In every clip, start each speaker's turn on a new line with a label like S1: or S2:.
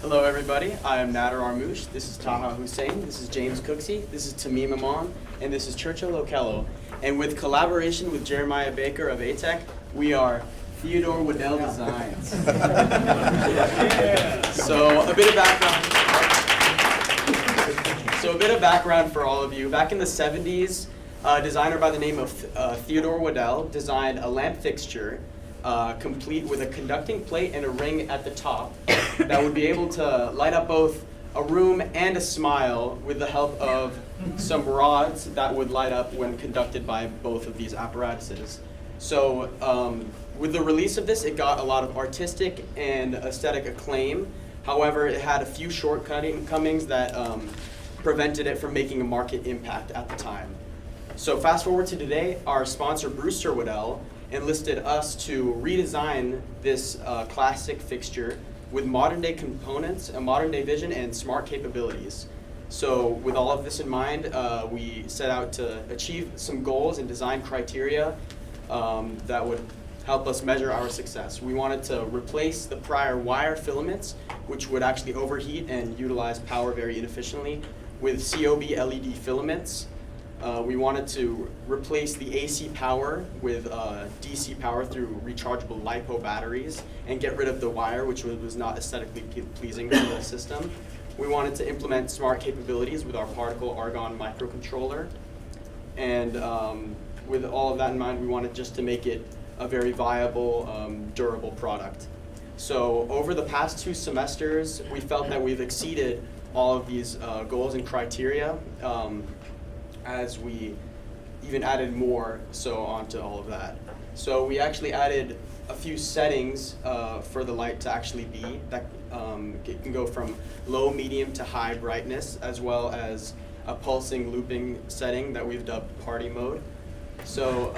S1: Hello everybody, I am Nader Armouche, this is Taha Hussein, this is James Cooksey, this is Tamim Amon, and this is Churchill Okello. And with collaboration with Jeremiah Baker of ATEC, we are Theodore Waddell Designs. So a bit of background for all of you. Back in the 70s, a designer by the name of Theodore Waddell designed a lamp fixture complete with a conducting plate and a ring at the top that would be able to light up both a room and a smile with the help of some rods that would light up when conducted by both of these apparatuses. So with the release of this, it got a lot of artistic and aesthetic acclaim. However, it had a few shortcomings that prevented it from making a market impact at the time. So fast forward to today, our sponsor Brewster Waddell enlisted us to redesign this classic fixture with modern day components, a modern day vision, and smart capabilities. So with all of this in mind, we set out to achieve some goals and design criteria that would help us measure our success. We wanted to replace the prior wire filaments, which would actually overheat and utilize power very inefficiently, with COB LED filaments. We wanted to replace the AC power with DC power through rechargeable LiPo batteries and get rid of the wire, which was not aesthetically pleasing for the system. We wanted to implement smart capabilities with our particle argon microcontroller. And with all of that in mind, we wanted just to make it a very viable, durable product. So over the past 2 semesters, we felt that we've exceeded all of these goals and criteria. As we even added more onto all of that. So we actually added a few settings for the light to actually be. It can go from low, medium to high brightness, as well as a pulsing looping setting that we've dubbed party mode. So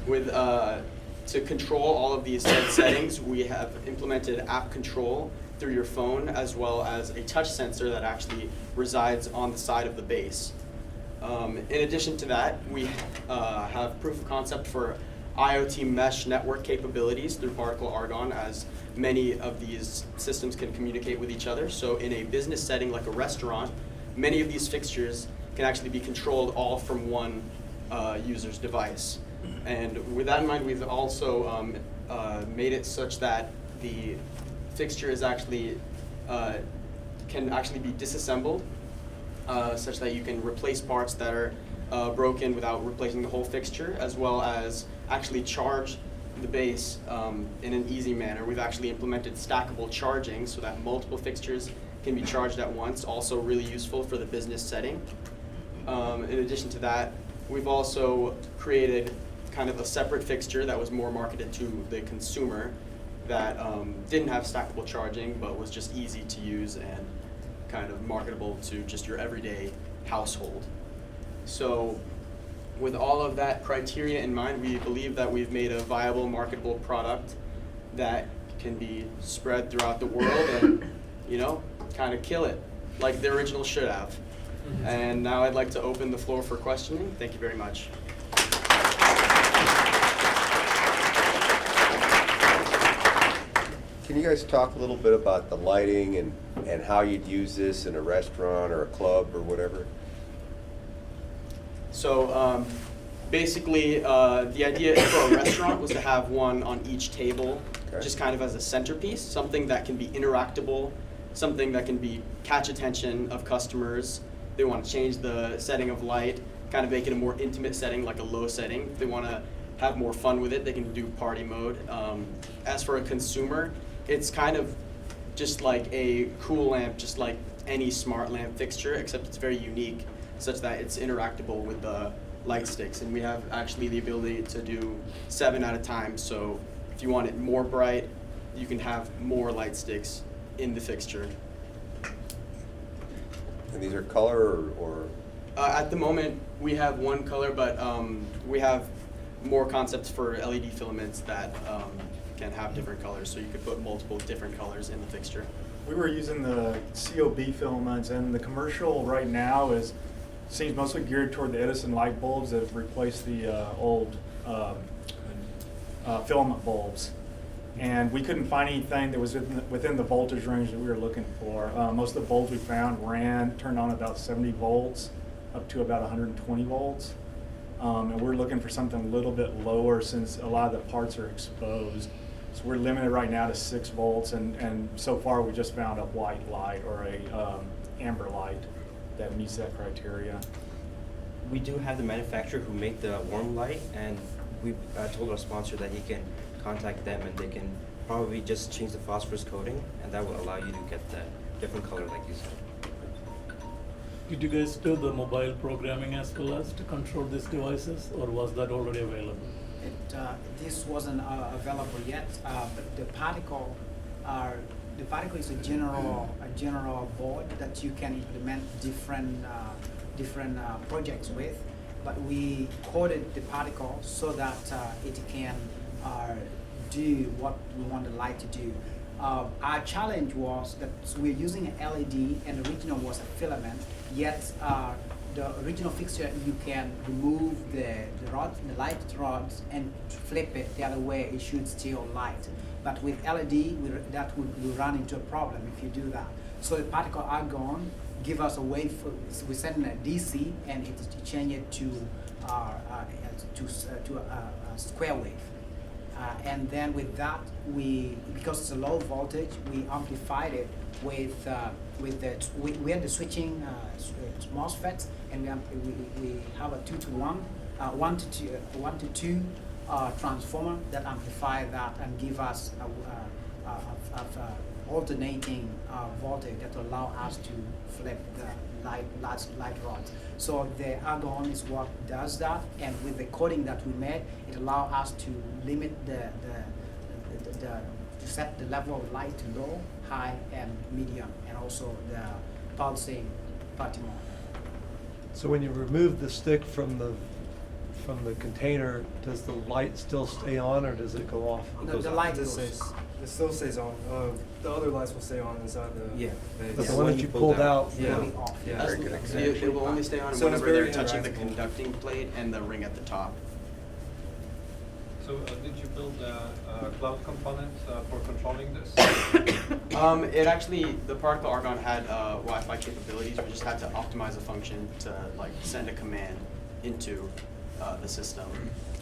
S1: to control all of these settings, we have implemented app control through your phone, as well as a touch sensor that actually resides on the side of the base. In addition to that, we have proof of concept for IoT mesh network capabilities through particle argon, as many of these systems can communicate with each other. So in a business setting like a restaurant, many of these fixtures can actually be controlled all from one user's device. And with that in mind, we've also made it such that the fixture is actually can actually be disassembled, such that you can replace parts that are broken without replacing the whole fixture, as well as actually charge the base in an easy manner. We've actually implemented stackable charging so that multiple fixtures can be charged at once, also really useful for the business setting. In addition to that, we've also created kind of a separate fixture that was more marketed to the consumer that didn't have stackable charging but was just easy to use and kind of marketable to just your everyday household. So with all of that criteria in mind, we believe that we've made a viable, marketable product that can be spread throughout the world and, kind of kill it like the original should have. And now I'd like to open the floor for questioning. Thank you very much.
S2: Can you guys talk a little bit about the lighting and how you'd use this in a restaurant or a club or whatever?
S1: So basically, the idea for a restaurant was to have one on each table, just kind of as a centerpiece, something that can be interactable, something that can catch attention of customers. They want to change the setting of light, kind of make it a more intimate setting, like a low setting. If they want to have more fun with it, they can do party mode. As for a consumer, it's kind of just like a cool lamp, just like any smart lamp fixture, except it's very unique, such that it's interactable with the light sticks. And we have actually the ability to do 7 at a time. So if you want it more bright, you can have more light sticks in the fixture.
S2: And these are color or?
S1: At the moment, we have one color, but we have more concepts for LED filaments that can have different colors, so you could put multiple different colors in the fixture.
S3: We were using the COB filaments, and the commercial right now seems mostly geared toward the Edison light bulbs that have replaced the old filament bulbs. And we couldn't find anything that was within the voltage range that we were looking for. Most of the bulbs we found turned on about 70 volts up to about 120 volts. And we're looking for something a little bit lower since a lot of the parts are exposed. So we're limited right now to 6 volts, and so far we just found a white light or a amber light that meets that criteria.
S4: We do have the manufacturer who make the warm light, and we told our sponsor that he can contact them and they can probably just change the phosphorus coating, and that will allow you to get the different color like you said.
S5: Did you guys do the mobile programming as well as to control these devices, or was that already available?
S6: This wasn't available yet, but the particle is a general board that you can implement different projects with. But we coded the particle so that it can do what we want the light to do. Our challenge was that we're using an LED, and the original was a filament. Yet the original fixture, you can remove the light rods and flip it the other way. It should still light. But with LED, that would run into a problem if you do that. So the particle are gone. Give us a way for we send in a DC, and it change it to a square wave. And then with that, because it's a low voltage, we amplified it with we had the switching MOSFETs, and we have a 2-to-1, 1-to-2 transformer that amplify that and give us alternating voltage that allow us to flip the light rods. So the argon is what does that, and with the coding that we made, it allows us to limit to set the level of light to low, high, and medium, and also the pulsing pattern.
S7: So when you remove the stick from the container, does the light still stay on, or does it go off?
S6: The light
S8: This
S6: goes.
S8: stays, it still stays on. The other lights will stay on inside the
S4: Yeah.
S8: base.
S7: But
S4: Yeah.
S7: the one that you pulled out,
S8: Yeah.
S6: Going off.
S8: Yeah.
S1: That's-
S2: Very good
S1: so
S2: example.
S1: it will only stay on
S8: So it's
S1: whenever
S8: very
S1: they're touching the
S8: interactable.
S1: conducting plate and the ring at the top.
S9: So did you build a cloud component for controlling this?
S1: It actually, the particle argon had Wi-Fi capabilities. We just had to optimize a function to like send a command into the system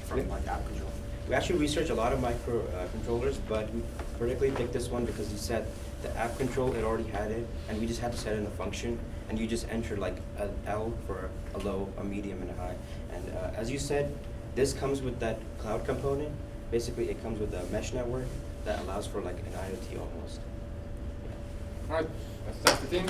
S1: from like app control.
S4: We actually researched a lot of micro controllers, but we particularly picked this one because you said the app control, it already had it, and we just had to set in a function, and you just enter like an L for a low, a medium, and a high. And as you said, this comes with that cloud component. Basically, it comes with a mesh network that allows for like an IoT almost.
S9: All right, that's the team.